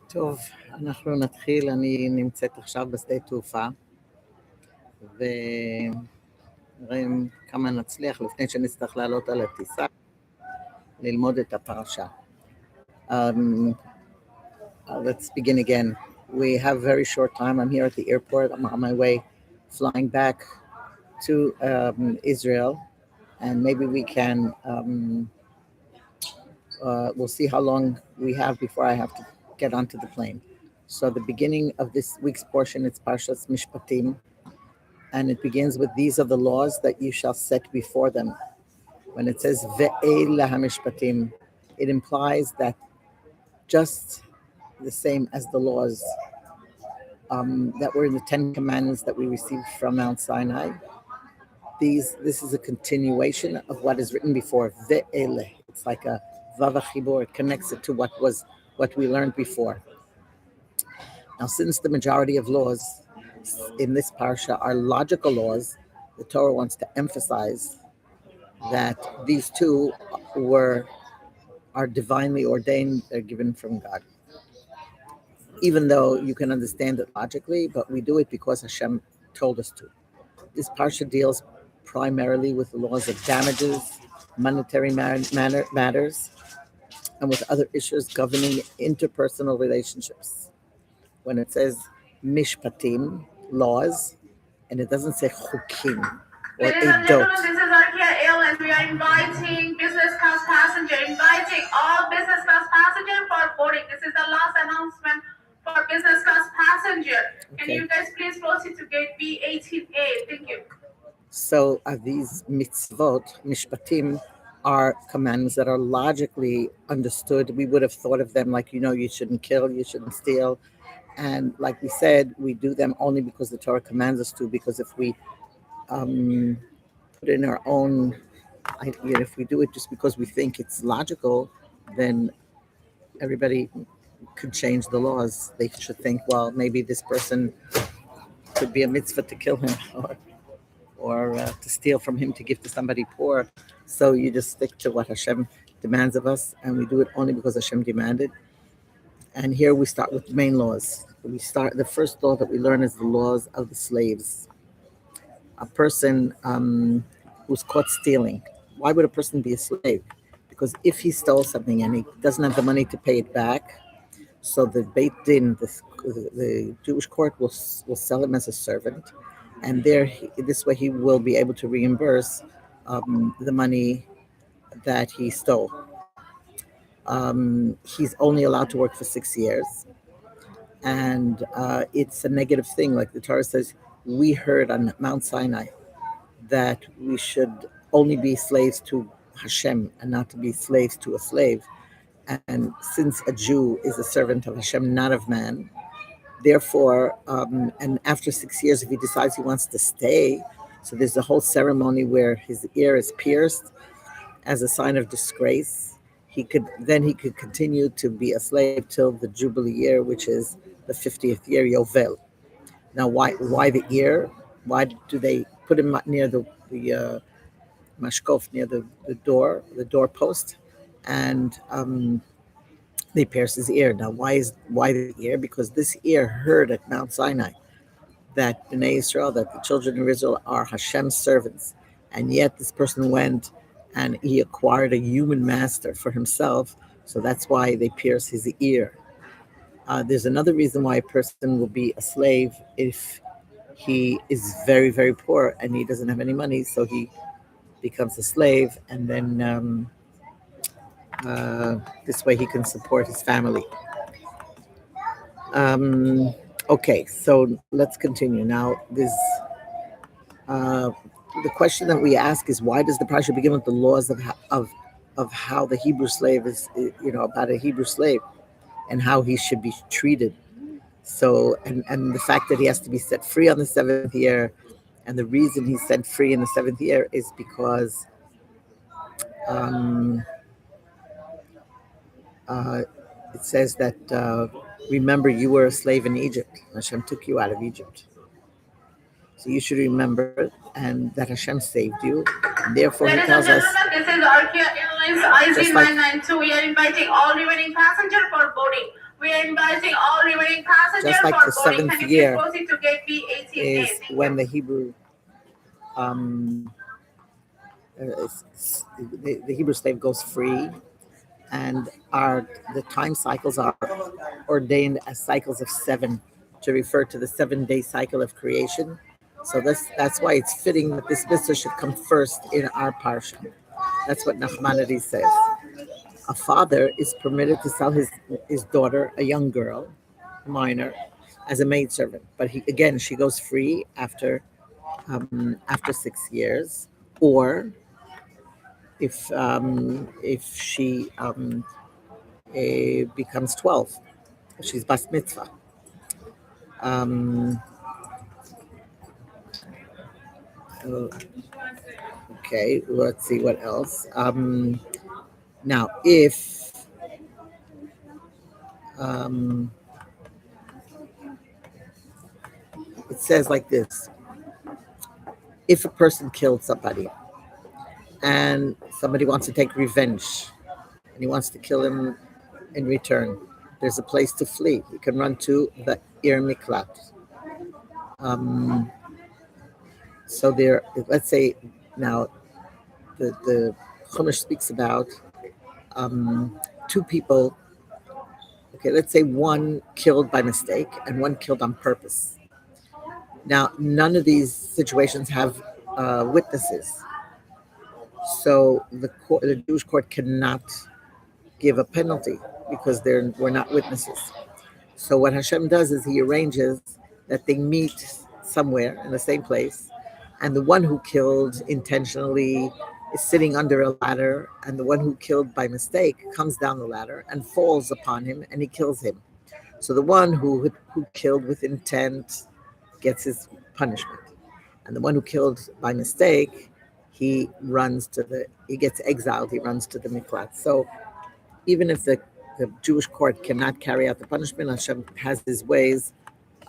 טוב, אנחנו נתחיל. אני נמצאת עכשיו בשדה תעופה, ונראה כמה נצליח לפני שנצטרך לעלות על הטיסה, ללמוד את הפרשה. Let's begin again. We have very short time. I'm here at the airport. I'm on my way flying back to Israel, and maybe we can we'll see how long we have before I have to get onto the plane. So the beginning of this week's portion, it's parshat Mishpatim, and it begins with, these are the laws that you shall set before them. When it says ve'elah mishpatim, it implies that just the same as the laws that were in the Ten Commandments that we received from Mount Sinai, this is a continuation of what is written before. Ve'eleh, it's like a vava chibur. It connects it to what we learned before. Now, since the majority of laws in this parsha are logical laws, the Torah wants to emphasize that these two are divinely ordained. They're given from God. Even though you can understand it logically, but we do it because Hashem told us to. This parsha deals primarily with the laws of damages, monetary matters, and with other issues governing interpersonal relationships. When it says Mishpatim, laws, and it doesn't say Chukim or Ladies and Eidot. gentlemen, this is Arkia Airlines. We are inviting business class passenger, inviting all business class passenger for boarding. This is the last announcement for business class passenger. Can you guys please proceed to gate B18A? Thank you. So these mitzvot, mishpatim, are commandments that are logically understood. We would have thought of them like, you shouldn't kill, you shouldn't steal. And like we said, we do them only because the Torah commands us to, because if we put in our own idea, if we do it just because we think it's logical, then everybody could change the laws. They should think, well, maybe this person could be a mitzvah to kill him, or to steal from him to give to somebody poor. So you just stick to what Hashem demands of us, and we do it only because Hashem demanded. And here we start with the main laws. The first law that we learn is the laws of the slaves. A person who's caught stealing. Why would a person be a slave? Because if he stole something and he doesn't have the money to pay it back, so the Beit Din, the Jewish court, will sell him as a servant, and this way he will be able to reimburse the money that he stole. He's only allowed to work for 6 years, and it's a negative thing. Like the Torah says, we heard on Mount Sinai that we should only be slaves to Hashem and not to be slaves to a slave. And since a Jew is a servant of Hashem, not of man, therefore, and after 6 years, if he decides he wants to stay, so there's a whole ceremony where his ear is pierced as a sign of disgrace. He could continue to be a slave till the Jubilee year, which is the 50th year, Yovel. Now, why the ear? Why do they put him near the mashkof, near the doorpost, and they pierce his ear? Now, why the ear? Because this ear heard at Mount Sinai that Bnei Israel, that the children of Israel are Hashem's servants, and yet this person went and he acquired a human master for himself, so that's why they pierce his ear. There's another reason why a person will be a slave if he is very, very poor and he doesn't have any money, so he becomes a slave, and then this way he can support his family. Okay, so let's continue. Now, the question that we ask is, why does the parsha begin with the laws of how the Hebrew slave is, about a Hebrew slave and how he should be treated? So, and the fact that he has to be set free on the 7th year, and the reason he's set free in the 7th year is because it says that, remember, you were a slave in Egypt. Hashem took you out of Egypt. So you should remember, and that Hashem saved you. And therefore, he tells us. This is Arkia Airlines IZ992. We are inviting all remaining passengers for boarding. We are inviting all remaining passengers just like for the boarding. seventh Can you please year proceed to gate B18A? is Thank when you. the Hebrew the Hebrew slave goes free, and the time cycles are ordained as cycles of 7 to refer to the 7-day cycle of creation. So that's why it's fitting that this mitzvah should come first in our parsha. That's what Nachmanides says. A father is permitted to sell his daughter, a young girl, a minor, as a maidservant, but she goes free after 6 years, or if she becomes 12, if she's bas mitzvah. Um, okay, let's see what else. Now, if it says like this: if a person killed somebody and somebody wants to take revenge and he wants to kill him in return, there's a place to flee. You can run to the Ir Miklat. So there, let's say now the Chumash speaks about two people. Okay, let's say one killed by mistake and one killed on purpose. Now, none of these situations have witnesses, so the Jewish court cannot give a penalty because we're not witnesses. So what Hashem does is He arranges that they meet somewhere in the same place, and the one who killed intentionally is sitting under a ladder, and the one who killed by mistake comes down the ladder and falls upon him, and he kills him. So the one who killed with intent gets his punishment, and the one who killed by mistake, he gets exiled. He runs to the miklat. So even if the Jewish court cannot carry out the punishment, Hashem has His ways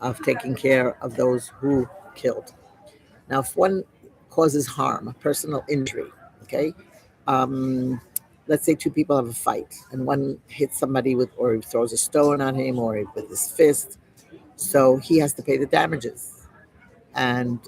of taking care of those who killed. Now, if one causes harm, a personal injury, okay, let's say two people have a fight, and one hits somebody or he throws a stone on him, or with his fist, so he has to pay the damages. And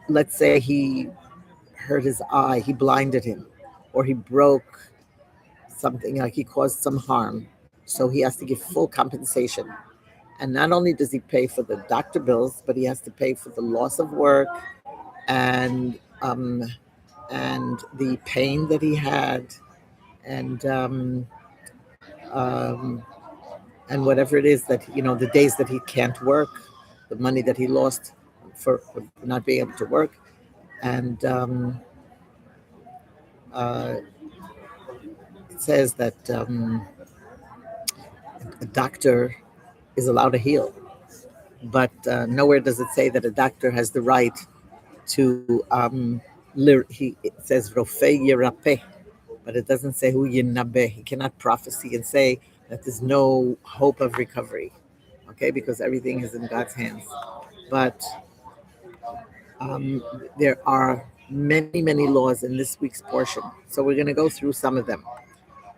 let's say he hurt his eye, he blinded him, or he broke something, like he caused some harm, so he has to give full compensation. And not only does he pay for the doctor bills, but he has to pay for the loss of work and the pain that he had, and um, and whatever it is that the days that he can't work, the money that he lost for not being able to work, and it says that a doctor is allowed to heal, but nowhere does it say that a doctor has the right to it says Rofei Yerapeh, but it doesn't say Hu Yinabe. He cannot prophesy and say that there's no hope of recovery, okay, because everything is in God's hands. But there are many laws in this week's portion, so we're going to go through some of them.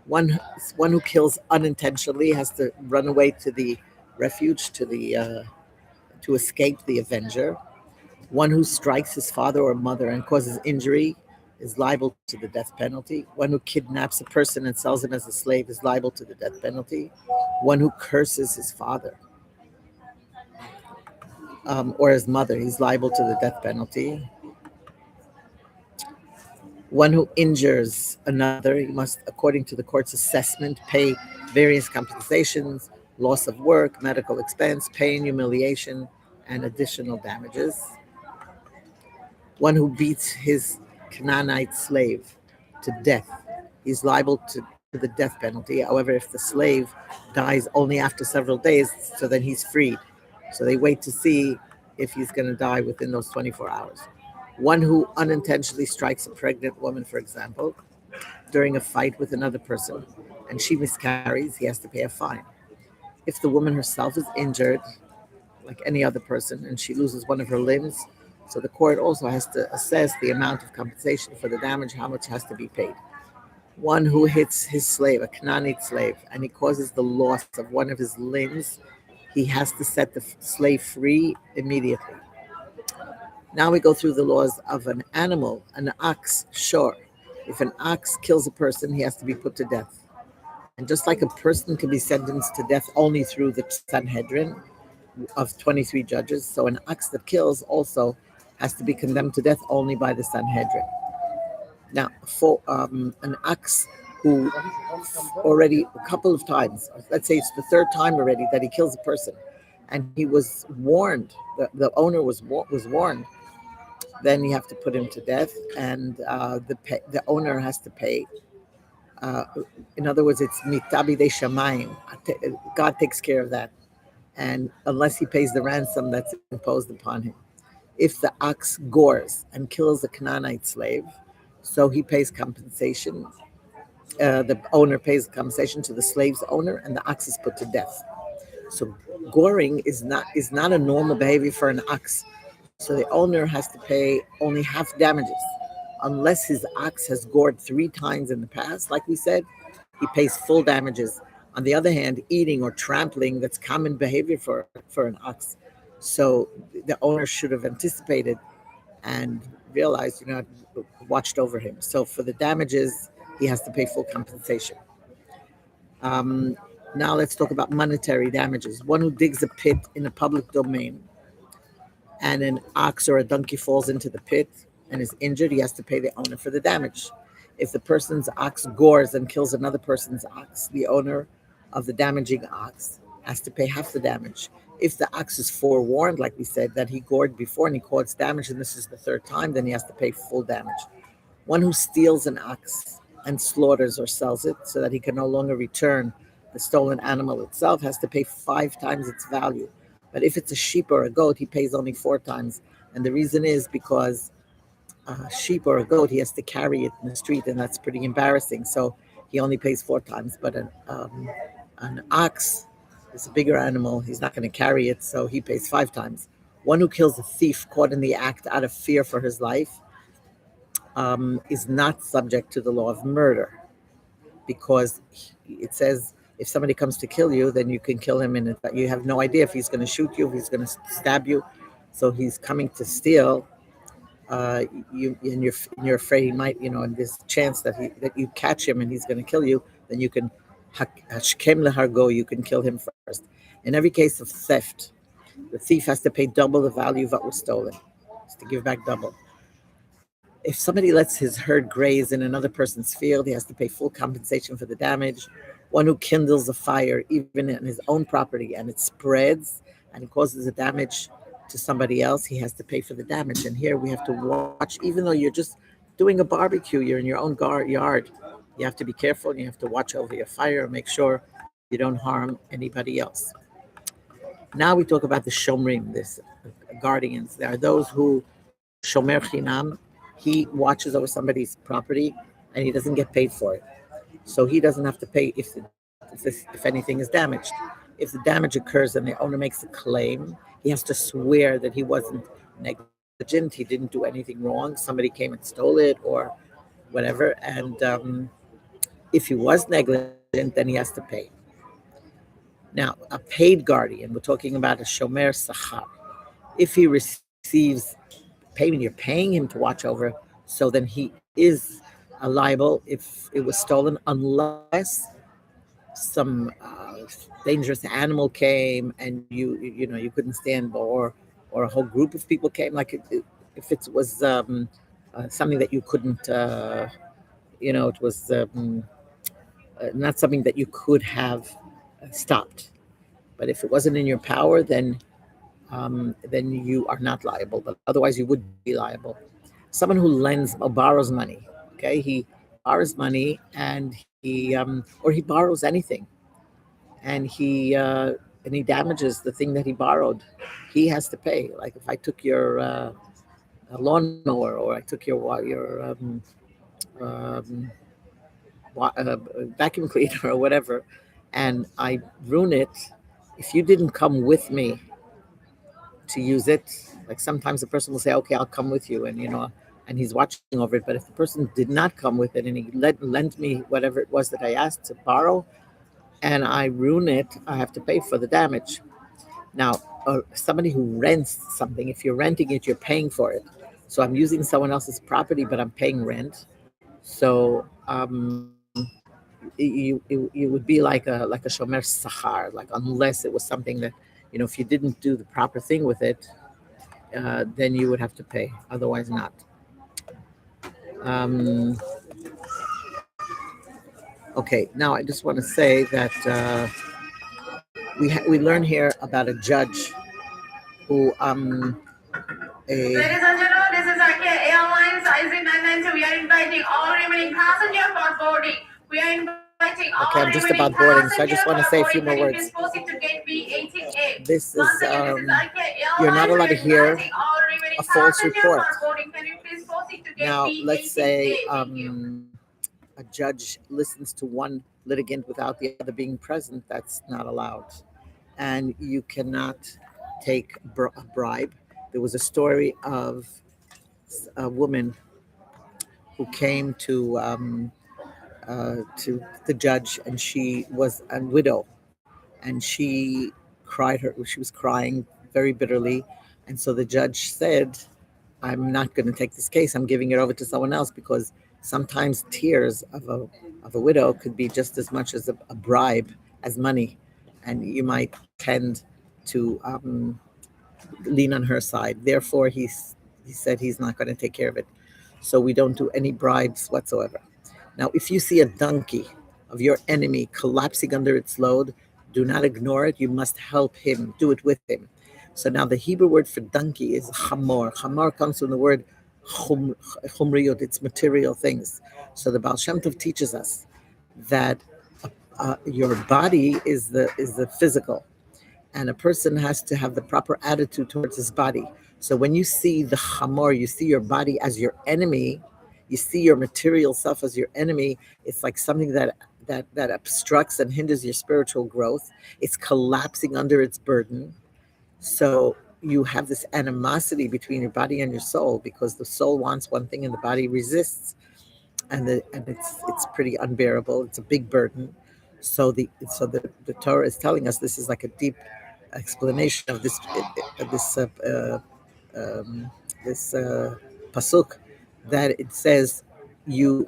One who kills unintentionally has to run away to the refuge, to escape the avenger. One who strikes his father or mother and causes injury is liable to the death penalty. One who kidnaps a person and sells him as a slave is liable to the death penalty. One who curses his father or his mother, he's liable to the death penalty. One who injures another, he must, according to the court's assessment, pay various compensations, loss of work, medical expense, pain, humiliation, and additional damages. One who beats his Canaanite slave to death, he's liable to the death penalty. However, if the slave dies only after several days, so then he's freed. So they wait to see if he's going to die within those 24 hours. One who unintentionally strikes a pregnant woman, for example, during a fight with another person, and she miscarries, he has to pay a fine. If the woman herself is injured, like any other person, and she loses one of her limbs, so the court also has to assess the amount of compensation for the damage, how much has to be paid. one who hits his slave, a Canaanite slave, and he causes the loss of one of his limbs, he has to set the slave free immediately. Now we go through the laws of an animal, an ox, sure. If an ox kills a person, he has to be put to death. And just like a person can be sentenced to death only through the Sanhedrin of 23 judges, so an ox that kills also has to be condemned to death only by the Sanhedrin. Now, for an ox who already a couple of times, let's say it's the third time already that he kills a person, and he was warned, the owner was warned, then you have to put him to death, and the owner has to pay. Uh, in other words, it's mitabi de shamayim. God takes care of that, and unless he pays the ransom that's imposed upon him. If the ox gores and kills a Canaanite slave, so he pays compensation. The owner pays compensation to the slave's owner, and the ox is put to death. So goring is not a normal behavior for an ox. So the owner has to pay only half damages, unless his ox has gored 3 times in the past. Like we said, he pays full damages. On the other hand, eating or trampling, that's common behavior for an ox. So the owner should have anticipated and realized, watched over him. So for the damages, he has to pay full compensation. Um, Now let's talk about monetary damages. One who digs a pit in a public domain and an ox or a donkey falls into the pit and is injured, he has to pay the owner for the damage. If the person's ox gores and kills another person's ox, the owner of the damaging ox has to pay half the damage. If the ox is forewarned, like we said, that he gored before and he caused damage, and this is the third time, then he has to pay full damage. One who steals an ox and slaughters or sells it so that he can no longer return the stolen animal itself has to pay 5 times its value. But if it's a sheep or a goat, he pays only 4 times. And the reason is because a sheep or a goat, he has to carry it in the street, and that's pretty embarrassing. So he only pays 4 times. But an ox is a bigger animal. He's not going to carry it, so he pays 5 times. One who kills a thief caught in the act out of fear for his life is not subject to the law of murder, because it says if somebody comes to kill you, then you can kill him, and you have no idea if he's going to shoot you, if he's going to stab you. So he's coming to steal. You're afraid he might, and there's a chance that you catch him and he's going to kill you. Then you can hashkem lehargo, you can kill him first. In every case of theft, the thief has to pay double the value of what was stolen. Has to give back double. If somebody lets his herd graze in another person's field, he has to pay full compensation for the damage. One who kindles a fire, even in his own property, and it spreads and it causes a damage to somebody else, he has to pay for the damage. And here we have to watch, even though you're just doing a barbecue, you're in your own yard, you have to be careful, and you have to watch over your fire and make sure you don't harm anybody else. Now we talk about the shomrim, this guardians. There are those who shomer chinam, he watches over somebody's property and he doesn't get paid for it. So he doesn't have to pay if anything is damaged. If the damage occurs and the owner makes a claim, he has to swear that he wasn't negligent, he didn't do anything wrong, somebody came and stole it or whatever. And if he was negligent, then he has to pay. Now, a paid guardian, we're talking about a shomer sachar. If he receives payment, you're paying him to watch over, so then he is liable if it was stolen, unless some dangerous animal came and you couldn't stand, or a whole group of people came, like if it was something that you couldn't, it was not something that you could have stopped. But if it wasn't in your power, then you are not liable. But otherwise, you would be liable. Someone who lends or borrows money, okay, he borrows money and or he borrows anything, and he damages the thing that he borrowed, he has to pay. Like if I took your lawnmower, or I took your vacuum cleaner or whatever, and I ruin it, if you didn't come with me to use it, like sometimes a person will say, okay, I'll come with you, and and he's watching over it. But if the person did not come with it and he lent me whatever it was that I asked to borrow, and I ruin it, I have to pay for the damage. Now, somebody who rents something, if you're renting it, you're paying for it. So I'm using someone else's property, but I'm paying rent. So you would be like a shomer sachar, like unless it was something that, if you didn't do the proper thing with it, then you would have to pay. Otherwise, not. Um, okay, now I just want to say that we learn here about a judge who Ladies and gentlemen, this is IKEA Airlines IZ992. We are inviting all remaining passengers for boarding. We are inviting all okay, I'm just about boarding, so I just want to say a few more words. This is you're not allowed to hear a false report. Now, let's say a judge listens to one litigant without the other being present. That's not allowed, and you cannot take a bribe. There was a story of a woman who came to the judge, and she was a widow, and she was crying very bitterly, and so the judge said, "I'm not going to take this case. I'm giving it over to someone else, because sometimes tears of a widow could be just as much as a bribe as money, and you might tend to lean on her side. Therefore, he said he's not going to take care of it. So we don't do any bribes whatsoever. Now, if you see a donkey of your enemy collapsing under its load, do not ignore it. You must help him. Do it with him. So now the Hebrew word for donkey is chamor. Chamor comes from the word chumriyot. It's material things. So the Baal Shem Tov teaches us that your body is the physical, and a person has to have the proper attitude towards his body. So when you see the chamor, you see your body as your enemy, you see your material self as your enemy. It's like something that obstructs and hinders your spiritual growth. It's collapsing under its burden. So you have this animosity between your body and your soul, because the soul wants one thing and the body resists, and it's pretty unbearable. It's a big burden. So the Torah is telling us, this is like a deep explanation of um, this pasuk, that it says you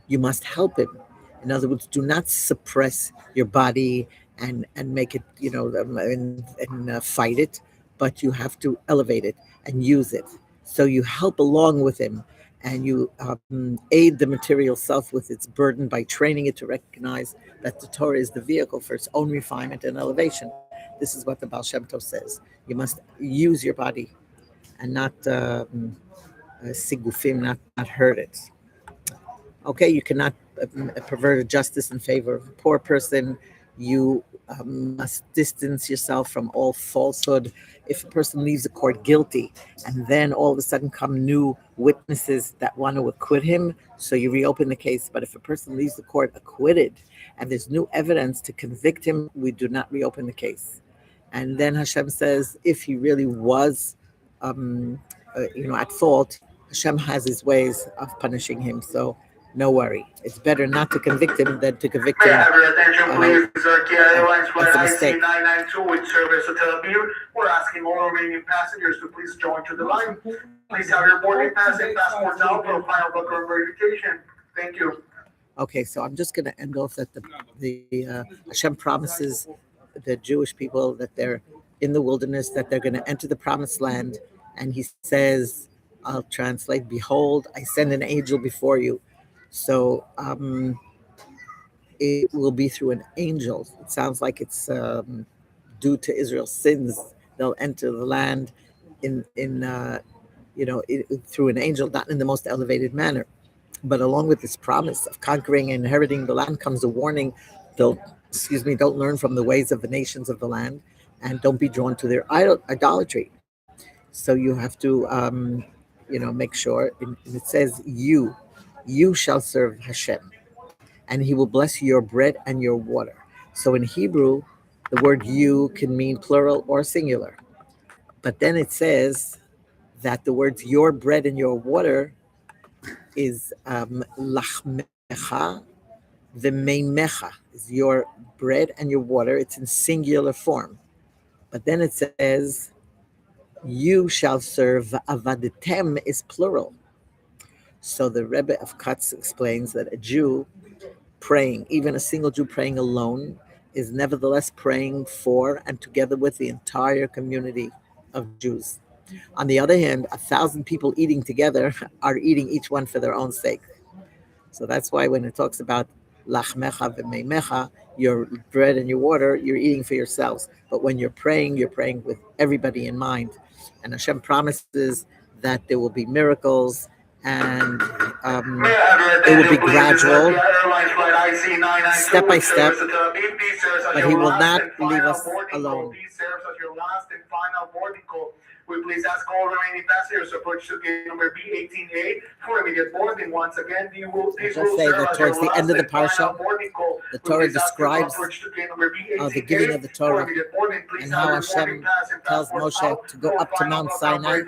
must help him. In other words, do not suppress your body and make it, and fight it, but you have to elevate it and use it. So you help along with him, and you aid the material self with its burden by training it to recognize that the Torah is the vehicle for its own refinement and elevation. This is what the Baal Shem Tov says. You must use your body and not sigufim, not hurt it. Okay, you cannot pervert justice in favor of a poor person. You must distance yourself from all falsehood. If a person leaves a court guilty, and then all of a sudden come new witnesses that want to acquit him, so you reopen the case. But if a person leaves the court acquitted and there's new evidence to convict him, we do not reopen the case. And then Hashem says, if he really was, at fault, Hashem has his ways of punishing him. So no worry. It's better not to convict him than to convict him. May I have your attention, please? This is Turkey Airlines flight IC992 with service to Tel Aviv. We're asking all remaining passengers to please join to the line. Please have your boarding pass and passports out for final document verification. Thank you. Okay, so I'm just going to end off that the Hashem promises the Jewish people that they're in the wilderness, that they're going to enter the promised land. And he says, I'll translate, behold, I send an angel before you. So it will be through an angel. It sounds like it's due to Israel's sins. They'll enter the land through an angel, not in the most elevated manner. But along with this promise of conquering and inheriting the land comes a warning: don't learn from the ways of the nations of the land, and don't be drawn to their idolatry. So you have to, make sure. And it says, you shall serve Hashem, and He will bless your bread and your water. So in Hebrew, the word "you" can mean plural or singular. But then it says that the words your bread and your water is lachmecha, the meimecha is your bread and your water. It's in singular form. But then it says, you shall serve, avadetem is plural. So the Rebbe of Katz explains that a Jew praying, even a single Jew praying alone, is nevertheless praying for and together with the entire community of Jews. On the other hand, 1,000 people eating together are eating each one for their own sake. So that's why when it talks about lachmecha v'meimecha, your bread and your water, you're eating for yourselves. But when you're praying with everybody in mind. And Hashem promises that there will be miracles and it will be gradual, step by step, but He will not leave us alone. We please ask all remaining passengers to approach to gate number B18A for immediate boarding. Once again, these will say that towards the end of the parsha, the Torah describes the giving of the Torah and how Hashem tells Moshe to go up to Mount Sinai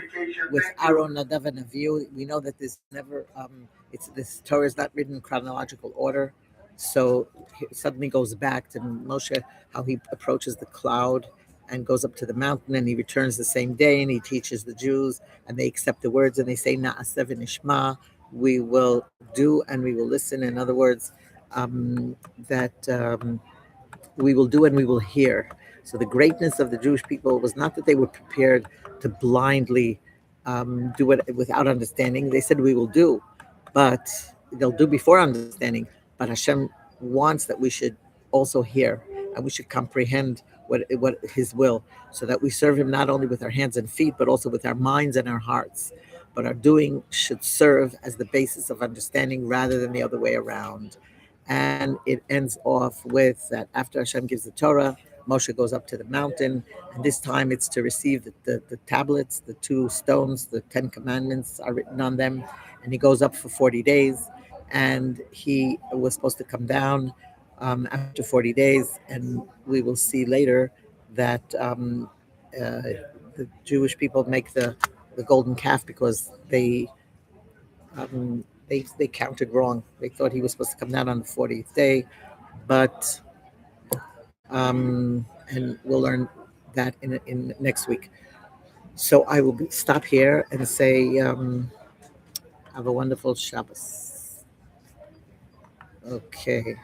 with Aaron, Nadav, and Avihu. We know that this never, this Torah is not written in chronological order, so it suddenly goes back to Moshe, how he approaches the cloud and goes up to the mountain, and he returns the same day, and he teaches the Jews, and they accept the words, and they say, Na'aseh v'nishma, we will do and we will listen. In other words, we will do and we will hear. So the greatness of the Jewish people was not that they were prepared to blindly do it without understanding. They said, we will do, but they'll do before understanding. But Hashem wants that we should also hear and we should comprehend what His will, so that we serve Him not only with our hands and feet, but also with our minds and our hearts. But our doing should serve as the basis of understanding rather than the other way around. And it ends off with that after Hashem gives the Torah, Moshe goes up to the mountain, and this time it's to receive the tablets, the 2 stones, the 10 commandments are written on them, and he goes up for 40 days, and he was supposed to come down after 40 days, and we will see later that the Jewish people make the golden calf because they counted wrong. They thought he was supposed to come down on the 40th day, but and we'll learn that in next week. So I will stop here and say have a wonderful Shabbos. Okay.